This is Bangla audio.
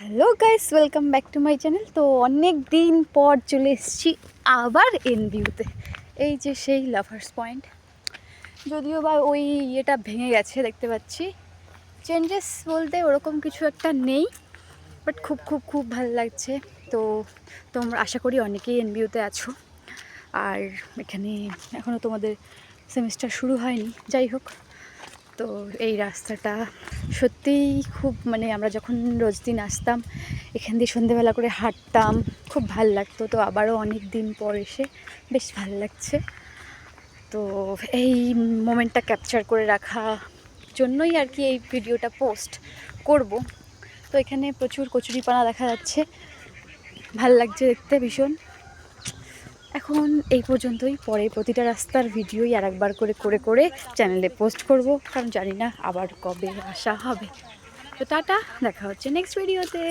Hello guys, welcome back to my channel. তো অনেক দিন পর চলে এসেছি আবার এনভিউতে। এই যে সেই লাভার্স পয়েন্ট, যদিও বা ওই ইয়েটা ভেঙে গেছে দেখতে পাচ্ছি। চেঞ্জেস বলতে ওরকম কিছু একটা নেই, বাট খুব খুব খুব ভালো লাগছে। তো তোমরা আশা করি অনেকেই এনভিউতে আছো, আর এখানে এখনও তোমাদের সেমিস্টার শুরু হয়নি। যাই হোক, তো এই রাস্তাটা সত্যিই খুব আমরা যখন রোজ দিন আসতাম এখান দিয়ে সন্ধেবেলা করে হাঁটতাম, খুব ভাল লাগতো। তো আবারও অনেক দিন পর এসে বেশ ভাল লাগছে। তো এই মোমেন্টটা ক্যাপচার করে রাখা জন্যই আর কি এই ভিডিওটা পোস্ট করব। তো এখানে প্রচুর কচুরিপানা দেখা যাচ্ছে, ভাল লাগছে দেখতে ভীষণ। এখন এই পর্যন্তই, পরে প্রতিটা রাস্তার ভিডিওই আর একবার করে করে করে চ্যানেলে পোস্ট করব, কারণ জানি না আবার কবে আসা হবে। তো টাটা, দেখা হচ্ছে নেক্সট ভিডিওতে।